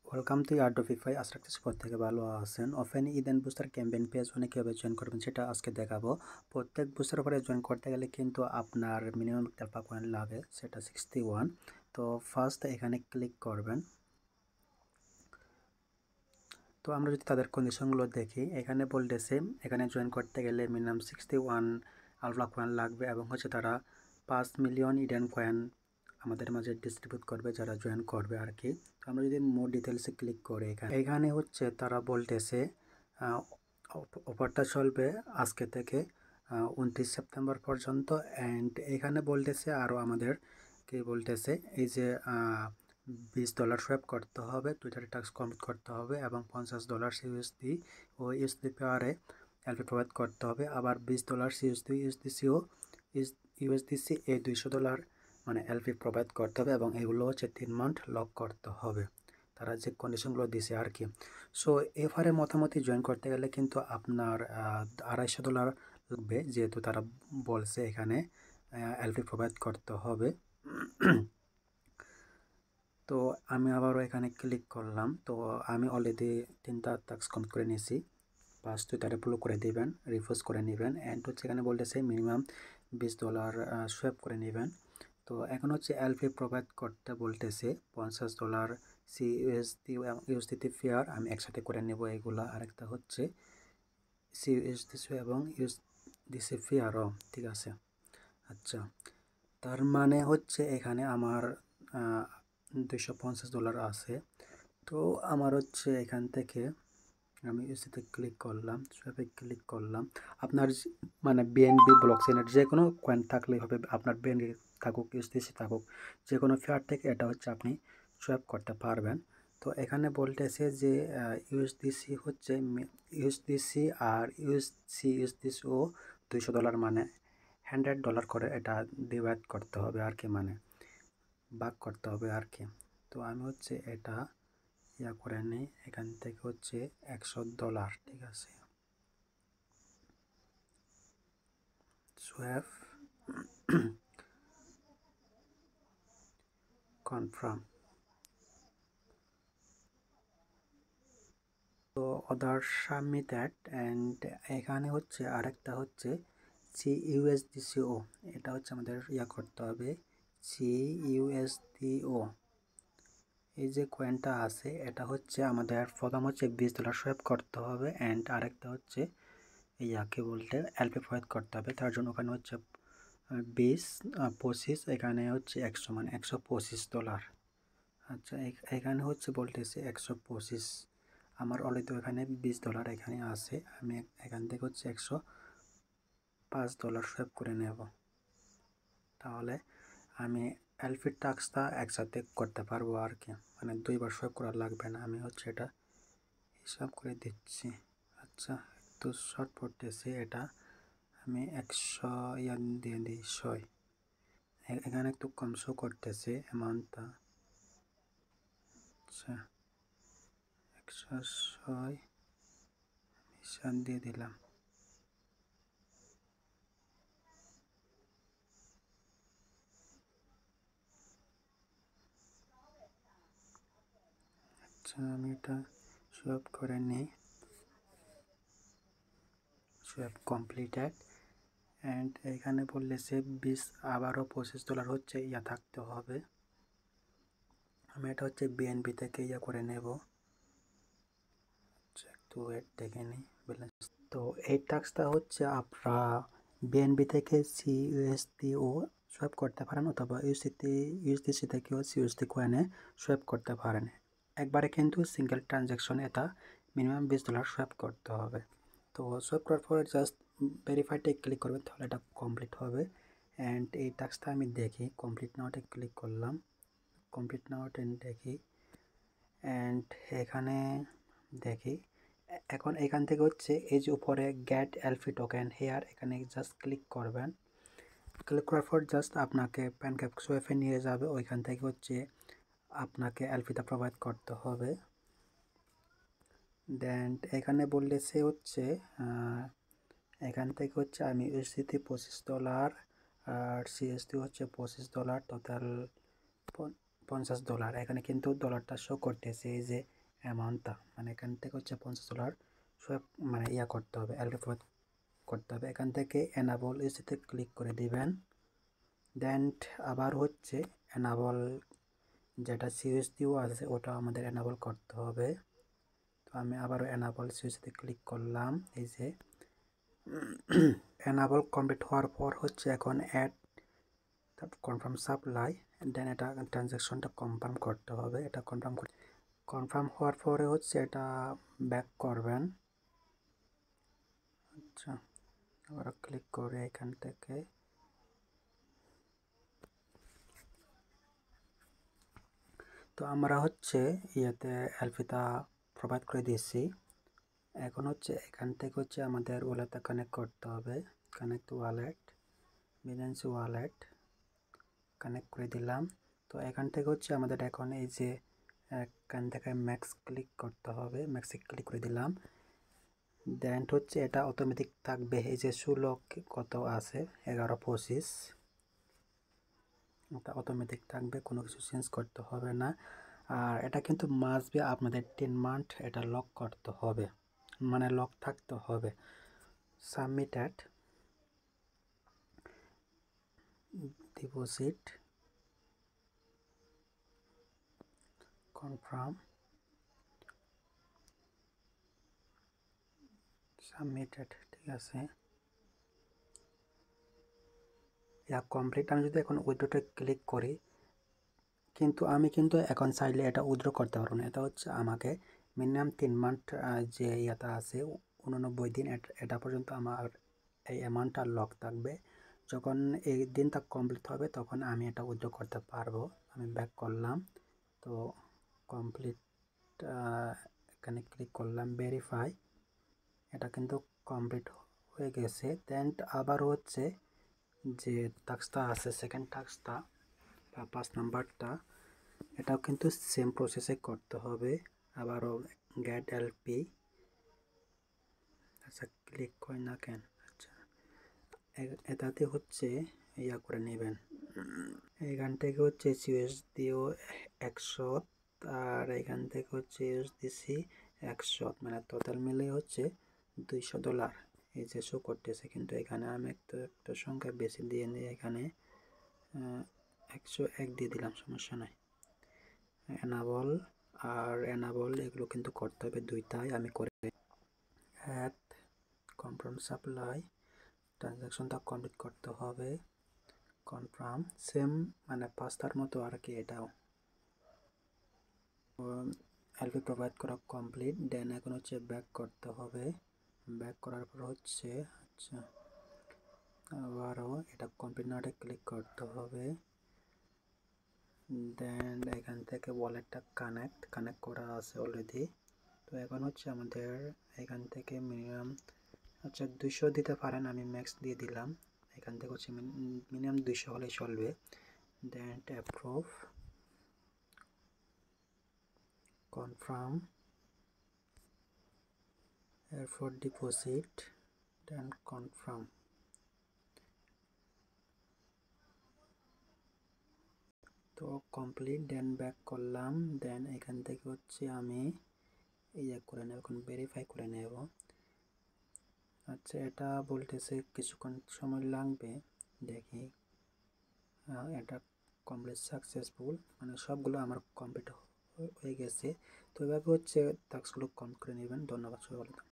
Welcome to আরডোফিফাই। আশা রাখতেছি প্রত্যেকে ভালো আছেন। Open Eden booster campaign page কীভাবে জয়েন করবেন সেটা আজকে দেখাবো। প্রত্যেক বুস্টার পরে জয়েন করতে গেলে কিন্তু আপনার মিনিমাম তেলপা কয়েন লাগে, সেটা 61। তো ফার্স্ট এখানে ক্লিক করবেন। তো আমরা যদি তাদের কন্ডিশনগুলো দেখি, এখানে বলতেছে এখানে জয়েন করতে গেলে মিনিমাম 61 আলফা কয়েন লাগবে এবং হচ্ছে তারা 5 মিলিয়ন ইডেন কয়েন আমাদের মাঝে ডিস্ট্রিবিউট করবে যারা জয়েন করবে আর কি। তো আমরা যদি মোর ডিটেলসে ক্লিক করি, এখানে হচ্ছে তারা বলতেছে অফারটা চলবে আজকে থেকে 29 সেপ্টেম্বর পর্যন্ত। অ্যান্ড এখানে বলতেছে আরও আমাদের কি বলতেছে, এই যে $20 সোয়াপ করতে হবে, টুইটারে টাস্ক কমপ্লিট করতে হবে এবং $50 সিউএসডি ও ইউএসডি পেয়ারে এলপি প্রোভাইড করতে হবে। আবার $20 সিউএসডি ইউএসডিসি এই $200 মানে এলপি প্রোভাইড করতে হবে এবং এগুলো হচ্ছে 3 মান্থ লক করতে হবে। তারা যে কন্ডিশনগুলো দিছে আর কি। সো এফআরে মোটামুটি জয়েন করতে গেলে কিন্তু আপনার $250 লাগবে, যেহেতু তারা বলছে এখানে এলপি প্রোভাইড করতে হবে। তো আমি আবারও এখানে ক্লিক করলাম। তো আমি অলরেডি 3টা টাস্ক কমপ্লিট করে নিয়েছি। ফার্স্ট টুইটারে ফলো করে দিবেন, রিফ্রেশ করে নেবেন। অ্যান্ড হচ্ছে এখানে বলতেছে মিনিমাম $20 সোয়াপ করে নেবেন। তো এখন হচ্ছে এলপি প্রোভাইড করতে বলতেছে $50 সিইউএসডি ইউএসডিটি ফেয়ার আমি একসাথে করে নেব এগুলা। আরেকটা হচ্ছে সিইউএসডি এবং ইউএসডিসি ফেয়ারও, ঠিক আছে। আচ্ছা, তার মানে হচ্ছে এখানে আমার $250 আছে। তো আমার হচ্ছে এখান থেকে আমি ইউএসডিতে ক্লিক করলাম, সোয়াপে ক্লিক করলাম। আপনার মানে বিএনবি ব্লকচেনের যে কোনো কয়েন থাকলেই হবে, আপনার বিএনবি থাকুক ইউএসডিসি থাকুক, যে কোনো ফেয়ার থেকে এটা হচ্ছে আপনি সোয়াপ করতে পারবেন। তো এখানে বলতেছে যে ইউএসডিসি হচ্ছে ইউএসডিসি আর ইউএসডিসি ও $200 মানে $100 করে এটা ডিভাইড করতে হবে আর কি, মানে ভাগ করতে হবে আর কি। তো আমি হচ্ছে এটা করে নেই, এখান থেকে হচ্ছে $100, ঠিক আছে। Swap confirm. তো অদার সাবমিটেড। অ্যান্ড এখানে হচ্ছে আরেকটা হচ্ছে সিইউএসডিসিও, এটা হচ্ছে আমাদের করতে হবে সিইউএসডিও। এই যে কয়েনটা আছে এটা হচ্ছে আমাদের প্রথম হচ্ছে $20 সোয়াপ করতে হবে। অ্যান্ড আরেকটা হচ্ছে কি বলতে এলপি প্রোভাইড করতে হবে। তার জন্য ওখানে হচ্ছে 25 এখানে হচ্ছে 100 মানে $125। আচ্ছা, এখানে হচ্ছে বলতেছে 125। আমার অলরেডি এখানে $20 এখানে আছে, আমি এখান থেকে হচ্ছে $105 সোয়াপ করে নেব। তাহলে আমি এলপি টাস্কটা একসাথে করতে পারবো আর কি, মানে দুইবার সোয়াপ করা লাগবে না। আমি হচ্ছে এটা হিসাব করে দিচ্ছি। আচ্ছা, একটু শর্ট পড়তেছে, এটা আমি 100 দিয়ে দিই 100। এখানে একটু কম শো করতেছে অ্যামাউন্টটা। আচ্ছা, 106 দিয়ে দিলাম। আচ্ছা, আমি এটা সোয়াপ করে নিই। Swap completed. অ্যান্ড এখানে বললেছে আবারও $25 হচ্ছে থাকতে হবে। আমি এটা হচ্ছে বিএনবি থেকে করে নেব। আচ্ছা, একটু ওয়েট দেখে নিই ব্যালেন্স। তো এই টাস্কটা হচ্ছে আপনারা বিএনবি থেকে সিইউএসডিও সোয়াপ করতে পারেন অথবা ইউএসডিসি থেকেও সিইউএসডি কয়েনে সোয়াপ করতে পারেন। একবারে কিন্তু সিঙ্গেল ট্রানজ্যাকশনে এটা মিনিমাম $20 সোয়াপ করতে হবে। তো সোয়াপ করার পরে জাস্ট ভেরিফাইতে ক্লিক করবেন, তাহলে এটা কমপ্লিট হবে। অ্যান্ড এই টাস্কটা আমি দেখি, কমপ্লিট নাওতে ক্লিক করলাম, কমপ্লিট নাওতে দেখি। অ্যান্ড এখানে দেখি এখন এখান থেকে হচ্ছে এই যে উপরে গেট এলপি টোকেন হেয়ার, এখানে জাস্ট ক্লিক করবেন। ক্লিক করার পর জাস্ট আপনাকে প্যানকেক সোয়াপে নিয়ে যাবে, ওইখান থেকে হচ্ছে আপনাকে এলপিটা প্রোভাইড করতে হবে। দেন এখানে বললেছে হচ্ছে এখান থেকে হচ্ছে আমি ইউএসডিতে $25 আর সিএসডি হচ্ছে $25, টোটাল $50। এখানে কিন্তু ডলারটা শো করতেছে, এই যে অ্যামাউন্টটা, মানে এখান থেকে হচ্ছে $50 সোয়াইপ মানে করতে হবে, অ্যালফাবেট করতে হবে। এখান থেকে এনাবল ইউএসডিতে ক্লিক করে দিবেন। দেন আবার হচ্ছে এনাবল যেটা সিইউএসডিও আছে ওটা আমাদের এনাবল করতে হবে। তো আমি আবারও এনাবল সিইউএসডিতে ক্লিক করলাম। এই যে এনাবল কমপ্লিট হওয়ার পর হচ্ছে এখন অ্যাড কনফার্ম সাপ্লাই, দেন এটা ট্রানজ্যাকশনটা কনফার্ম করতে হবে। এটা কনফার্ম হওয়ার পরে হচ্ছে এটা ব্যাক করবেন। আচ্ছা, আবার ক্লিক করে এখান থেকে তো আমরা হচ্ছে এলফিটা প্রোভাইড করে দিয়েছি। এখন হচ্ছে এখান থেকে হচ্ছে আমাদের ওয়ালেটে কানেক্ট করতে হবে। Connect wallet, Binance wallet connect করে দিলাম। তো এখান থেকে হচ্ছে আমাদের এখন এই যে এখান থেকে ম্যাক্স ক্লিক করতে হবে, ম্যাক্সে ক্লিক করে দিলাম। দেন হচ্ছে এটা অটোমেটিক থাকবে। এই যে 16 কত আছে 11.25, এটা অটোমেটিক থাকবে, কোনো কিছু চেঞ্জ করতে হবে না। আর এটা কিন্তু মাস্ট বি আপনাদের 10 মান্থ এটা লক করতে হবে, মানে লক থাকতে হবে। সাবমিটেড ডিপোজিট কনফার্ম সাবমিটেড, ঠিক আছে, কমপ্লিট। আমি যদি এখন উইথড্রোতে ক্লিক করি, কিন্তু আমি এখন চাইলে এটা উইথড্র করতে পারবো না। এটা হচ্ছে আমাকে মিনিমাম 3 মান্থ যে ইয়েটা আছে 89 দিন, এটা পর্যন্ত আমার এই অ্যামাউন্টটা লক থাকবে। যখন এই দিনটা কমপ্লিট হবে তখন আমি এটা উইথড্র করতে পারবো। আমি ব্যাক করলাম, তো কমপ্লিট এখানে ক্লিক করলাম, ভেরিফাই, এটা কিন্তু কমপ্লিট হয়ে গেছে। দেন আবার হচ্ছে যে টাস্কটা আছে, সেকেন্ড টাস্কটা বা 5 নাম্বারটা, এটাও কিন্তু সেম প্রসেসে করতে হবে। আবারও গেট এলপি, আচ্ছা ক্লিক হয় না কেন, আচ্ছা এটাতে হচ্ছে করে নেবেন। এখান থেকে হচ্ছে সিইউএসডিও 100, আর এখান থেকে হচ্ছে ইউএসডিসি 100, মানে টোটাল মিলে হচ্ছে $200। এই যে শো করতেছে, কিন্তু এখানে আমি একটা সংখ্যা বেশি দিয়ে নিই, এখানে 101 দিয়ে দিলাম, সমস্যা নাই। এনাবল আর এনাবল এগুলো কিন্তু করতে হবে দুইটাই, আমি করে অ্যাড কনফার্ম সাপ্লাই, ট্রানজ্যাকশনটা কমপ্লিট করতে হবে, কনফার্ম সেম, মানে পাস্তার মতো আর কি। এটাও এলপি প্রোভাইড করা কমপ্লিট। দেন এখন হচ্ছে ব্যাক করতে হবে। ব্যাক করার পর হচ্ছে আচ্ছা আবারও এটা কমপ্লিট নাওতে ক্লিক করতে হবে। দেন এখান থেকে ওয়ালেটটা কানেক্ট করা আছে অলরেডি। তো এখন হচ্ছে আমাদের এখান থেকে মিনিমাম আচ্ছা 200 দিতে পারেন, আমি ম্যাক্স দিয়ে দিলাম। এখান থেকে হচ্ছে মিনিমাম 200 হলে চলবে। দেন অ্যাপ্রুভ, কনফার্ম, এরপর ডিপোজিট, দেন কনফার্ম। তো কমপ্লিট, দেন ব্যাক করলাম। দেন এখান থেকে হচ্ছে আমি করে নেব, এখন ভেরিফাই করে নেব। আচ্ছা এটা বলতেছে কিছুক্ষণ সময় লাগবে, দেখি। এটা কমপ্লিট সাকসেসফুল, মানে সবগুলো আমার কমপ্লিট হয়ে গেছে। তো এভাবে হচ্ছে টাস্কগুলো কমপ্লিট করে নেবেন। ধন্যবাদ, সবাই ভালো থাকবেন।